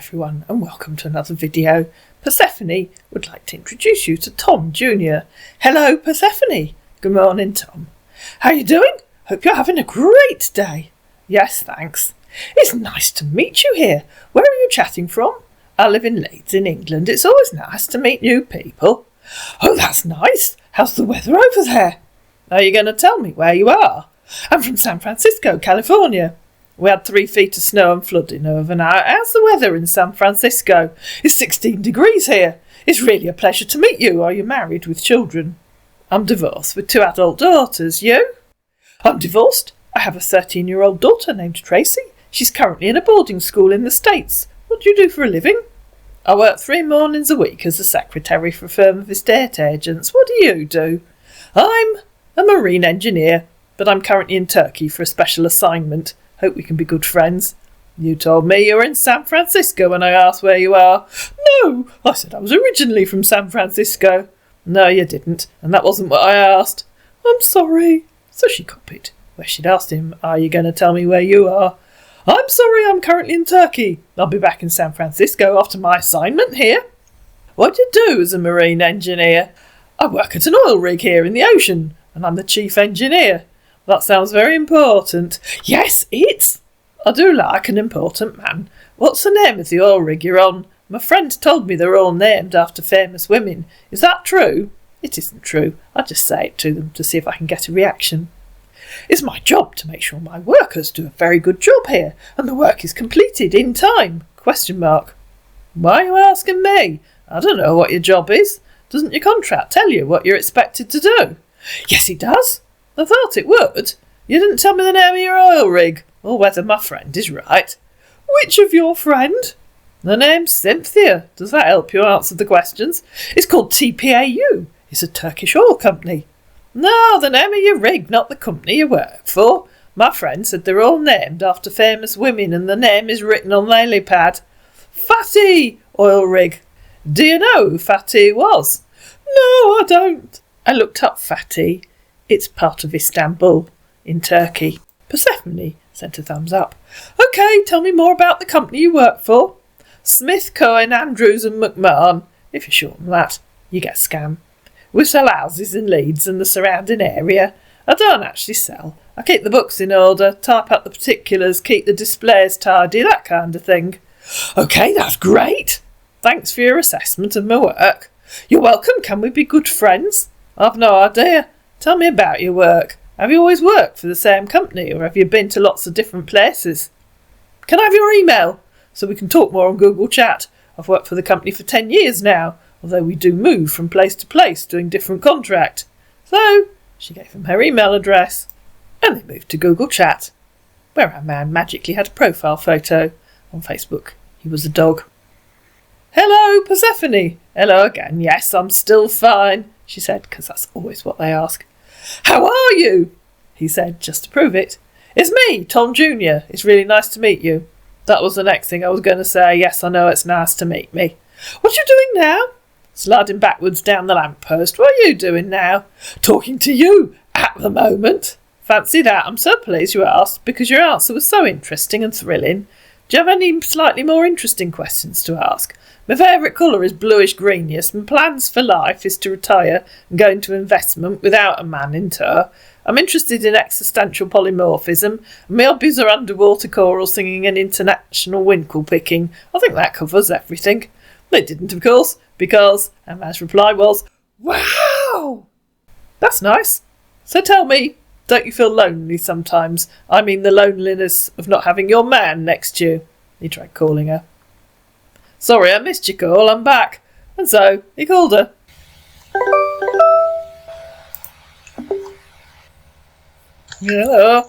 everyone, and welcome to another video. Persephone would like to introduce you to Tom Jr. Hello, Persephone. Good morning, Tom. How you doing? Hope you're having a great day. Yes, thanks. It's nice to meet you here. Where are you chatting from? I live in Leeds in England. It's always nice to meet new people. Oh, that's nice. How's the weather over there? Are you going to tell me where you are? I'm from San Francisco, California. We had 3 feet of snow and flooding overnight. How's the weather in San Francisco? It's 16 degrees here. It's really a pleasure to meet you. Are you married with children? I'm divorced with 2 adult daughters. You? I'm divorced. I have a 13-year-old daughter named Tracy. She's currently in a boarding school in the States. What do you do for a living? I work 3 mornings a week as a secretary for a firm of estate agents. What do you do? I'm a marine engineer, but I'm currently in Turkey for a special assignment. Hope we can be good friends. You told me you were in San Francisco when I asked where you are. No, I said I was originally from San Francisco. No, you didn't, and that wasn't what I asked. I'm sorry. So she copied where she'd asked him, are you going to tell me where you are? I'm sorry, I'm currently in Turkey. I'll be back in San Francisco after my assignment here. What do you do as a marine engineer? I work at an oil rig here in the ocean, and I'm the chief engineer. That sounds very important. Yes, I do like an important man. What's the name of the oil rig you're on? My friend told me they're all named after famous women. Is that true? It isn't true. I just say it to them to see if I can get a reaction. It's my job to make sure my workers do a very good job here, and the work is completed in time. ? Why are you asking me? I don't know what your job is. Doesn't your contract tell you what you're expected to do? Yes, it does. I thought it would. You didn't tell me the name of your oil rig, or whether my friend is right. Which of your friend? The name's Cynthia. Does that help you answer the questions? It's called TPAU. It's a Turkish oil company. No, the name of your rig, not the company you work for. My friend said they're all named after famous women, and the name is written on the lily pad. Fatty oil rig. Do you know who Fatty was? No, I don't. I looked up Fatty. It's part of Istanbul, in Turkey. Persephone sent a thumbs up. OK, tell me more about the company you work for. Smith, Cohen, Andrews and McMahon. If you shorten that, you get Scam. We sell houses in Leeds and the surrounding area. I don't actually sell. I keep the books in order, type up the particulars, keep the displays tidy, that kind of thing. OK, that's great. Thanks for your assessment of my work. You're welcome. Can we be good friends? I've no idea. Tell me about your work. Have you always worked for the same company, or have you been to lots of different places? Can I have your email so we can talk more on Google Chat? I've worked for the company for 10 years now, although we do move from place to place doing different contract. So she gave him her email address, and they moved to Google Chat, where our man magically had a profile photo on Facebook. He was a dog. Hello, Persephone. Hello again. Yes, I'm still fine, she said, because that's always what they ask. How are you? He said, just to prove it. It's me, Tom Jr. It's really nice to meet you. That was the next thing I was going to say. Yes, I know it's nice to meet me. What you doing now? Sliding backwards down the lamppost. What are you doing now? Talking to you at the moment. Fancy that. I'm so pleased you asked, because your answer was so interesting and thrilling. Do you have any slightly more interesting questions to ask? My favourite colour is bluish-green, yes. My plans for life is to retire and go into investment without a man in tow. I'm interested in existential polymorphism, and my hobbies are underwater choral singing and international winkle picking. I think that covers everything. It didn't, of course, because Emma's reply was, wow! That's nice. So tell me, don't you feel lonely sometimes? I mean the loneliness of not having your man next to you. He tried calling her. Sorry, I missed your call, I'm back. And so he called her. Hello.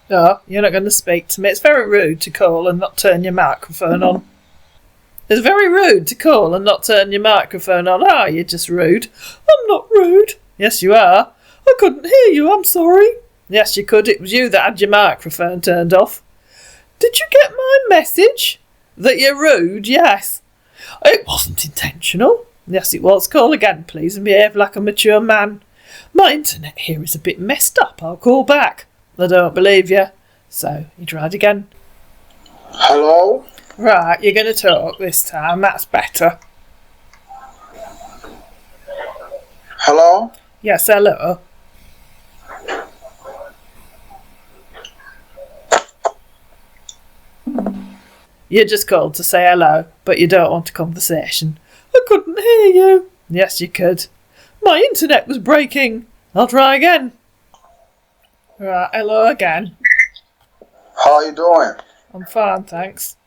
No, you're not going to speak to me. It's very rude to call and not turn your microphone on. It's very rude to call and not turn your microphone on. Ah, you're just rude. I'm not rude. Yes, you are. I couldn't hear you, I'm sorry. Yes, you could. It was you that had your microphone turned off. Did you get my message? That you're rude, yes. It wasn't intentional. Yes, it was. Call again, please, and behave like a mature man. My internet here is a bit messed up. I'll call back. I don't believe you. So he tried again. Hello? Right, you're going to talk this time. That's better. Hello? Yes, hello. You just called to say hello, but you don't want a conversation. I couldn't hear you. Yes, you could. My internet was breaking. I'll try again. Right, hello again. How you doing? I'm fine, thanks.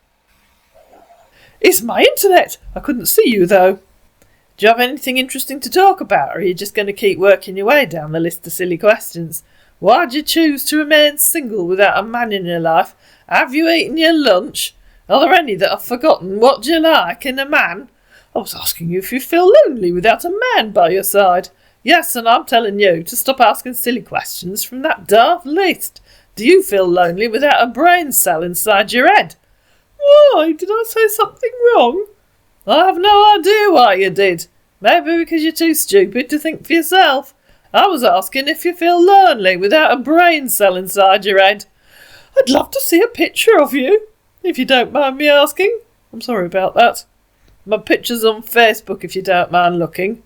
It's my internet. I couldn't see you, though. Do you have anything interesting to talk about, or are you just going to keep working your way down the list of silly questions? Why'd you choose to remain single without a man in your life? Have you eaten your lunch? Are there any that I've forgotten? What do you like in a man? I was asking you if you feel lonely without a man by your side. Yes, and I'm telling you to stop asking silly questions from that daft list. Do you feel lonely without a brain cell inside your head? Why? Did I say something wrong? I have no idea why you did. Maybe because you're too stupid to think for yourself. I was asking if you feel lonely without a brain cell inside your head. I'd love to see a picture of you, if you don't mind me asking. I'm sorry about that. My picture's on Facebook if you don't mind looking.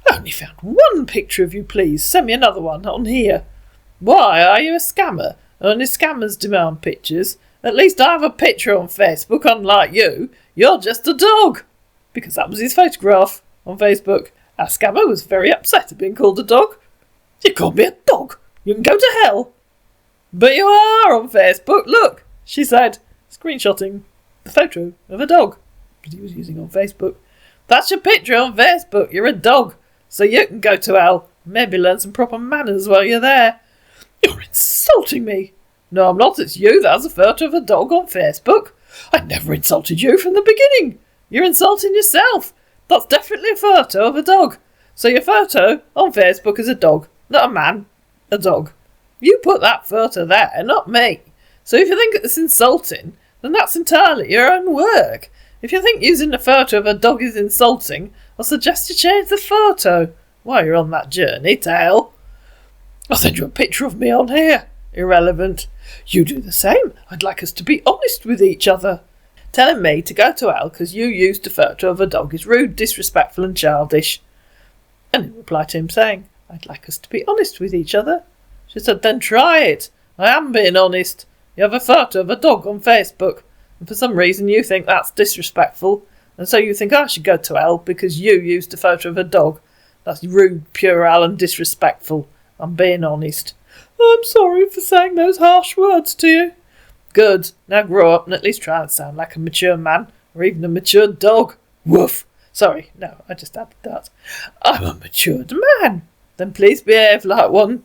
I only found one picture of you, please. Send me another one on here. Why, are you a scammer? Only scammers demand pictures. At least I have a picture on Facebook, unlike you. You're just a dog. Because that was his photograph on Facebook. Our scammer was very upset at being called a dog. You called me a dog? You can go to hell. But you are on Facebook, look, she said, screenshotting the photo of a dog that he was using on Facebook. That's your picture on Facebook, you're a dog, so you can go to hell. Maybe learn some proper manners while you're there. You're insulting me. No, I'm not, it's you that has a photo of a dog on Facebook. I never insulted you from the beginning. You're insulting yourself. That's definitely a photo of a dog. So your photo on Facebook is a dog, not a man, a dog. You put that photo there, not me. So if you think it's insulting, then that's entirely your own work. If you think using a photo of a dog is insulting, I'll suggest you change the photo while you're on that journey to hell. I'll send you a picture of me on here. Irrelevant. You do the same. I'd like us to be honest with each other. Telling me to go to hell because you used a photo of a dog is rude, disrespectful and childish. And in reply to him saying, I'd like us to be honest with each other, she said, then try it. I am being honest. You have a photo of a dog on Facebook, and for some reason you think that's disrespectful, and so you think I should go to hell because you used a photo of a dog. That's rude, puerile and disrespectful. I'm being honest. I'm sorry for saying those harsh words to you. Good. Now grow up and at least try and sound like a mature man, or even a mature dog. Woof. Sorry, no, I just added that. I'm a matured man. Then please behave like one.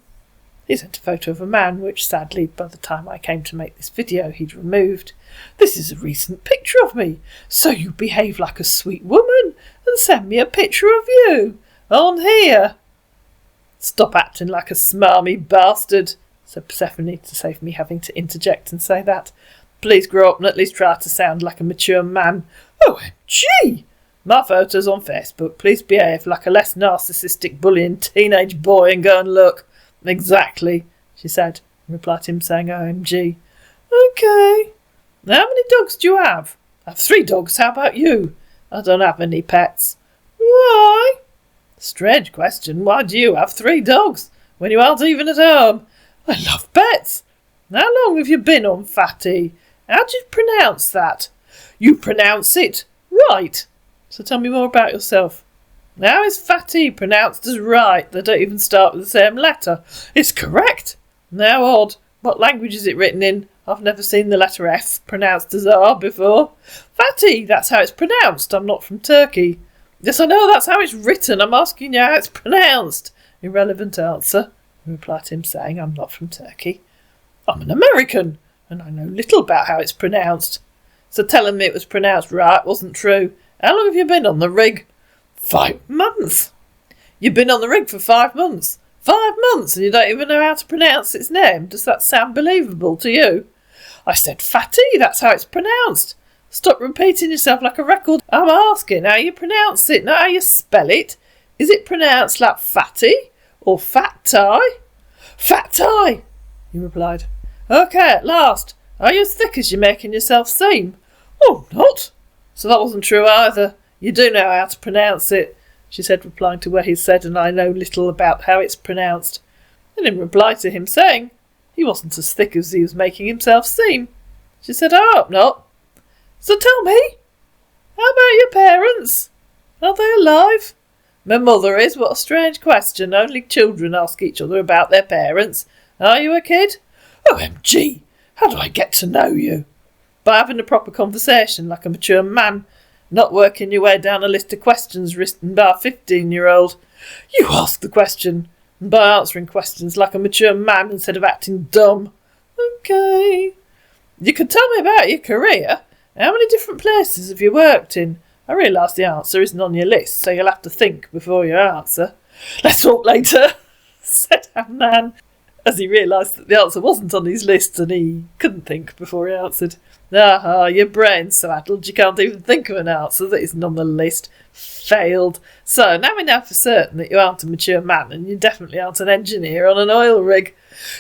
He sent a photo of a man, which sadly, by the time I came to make this video, he'd removed. This is a recent picture of me, so you behave like a sweet woman and send me a picture of you on here. Stop acting like a smarmy bastard, said Persephone, to save me having to interject and say that. Please grow up and at least try to sound like a mature man. OMG! My photo's on Facebook. Please behave like a less narcissistic, bullying teenage boy and go and look. Exactly, she said, in reply to him saying OMG. Okay. How many dogs do you have? I have 3 dogs. How about you? I don't have any pets. Why? Strange question. Why do you have 3 dogs when you aren't even at home? I love pets. How long have you been on Fatty? How do you pronounce that? You pronounce it right. So tell me more about yourself. How is Fatty pronounced as right? They don't even start with the same letter. It's correct. How odd. What language is it written in? I've never seen the letter F pronounced as R before. Fatty, that's how it's pronounced. I'm not from Turkey. Yes, I know that's how it's written. I'm asking you how it's pronounced. Irrelevant answer. I replied to him saying I'm not from Turkey. I'm an American, and I know little about how it's pronounced. So telling me it was pronounced right wasn't true. How long have you been on the rig? 5 months. You've been on the rig for 5 months. 5 months and you don't even know how to pronounce its name. Does that sound believable to you? I said Fatty, that's how it's pronounced. Stop repeating yourself like a record. I'm asking how you pronounce it, not how you spell it. Is it pronounced like Fatty or Fat Tie? Fat Tie. he replied. Okay, at last. Are you as thick as you're making yourself seem? Oh, not. So that wasn't true either. You do know how to pronounce it, she said, replying to where he said, and I know little about how it's pronounced. And in reply to him saying he wasn't as thick as he was making himself seem, she said, I hope not. So tell me, how about your parents? Are they alive? My mother is. What a strange question. Only children ask each other about their parents. Are you a kid? OMG, how do I get to know you? By having a proper conversation like a mature man, not working your way down a list of questions written by a 15-year-old. You ask the question, and by answering questions like a mature man instead of acting dumb. Okay. You can tell me about your career. How many different places have you worked in? I realise the answer isn't on your list, so you'll have to think before you answer. Let's talk later, said Hamnan, as he realised that the answer wasn't on his list and he couldn't think before he answered. Your brain's so addled you can't even think of an answer that isn't on the list. Failed. So now we know for certain that you aren't a mature man and you definitely aren't an engineer on an oil rig.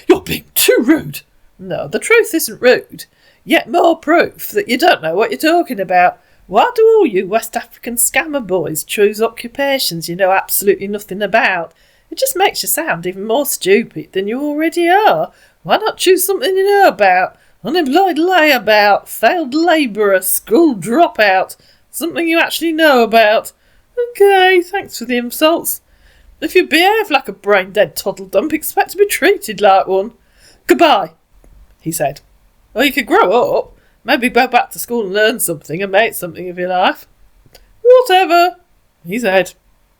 You're being too rude. No, the truth isn't rude. Yet more proof that you don't know what you're talking about. Why do all you West African scammer boys choose occupations you know absolutely nothing about? It just makes you sound even more stupid than you already are. Why not choose something you know about? Unemployed layabout, failed labourer, school dropout. Something you actually know about. Okay, thanks for the insults. If you behave like a brain-dead toddle-dump, expect to be treated like one. Goodbye, he said. Or you could grow up. Maybe go back to school and learn something and make something of your life. Whatever, he said,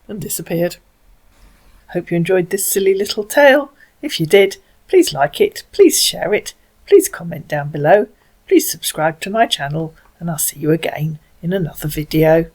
and disappeared. Hope you enjoyed this silly little tale. If you did, please like it, please share it, please comment down below, please subscribe to my channel, and I'll see you again in another video.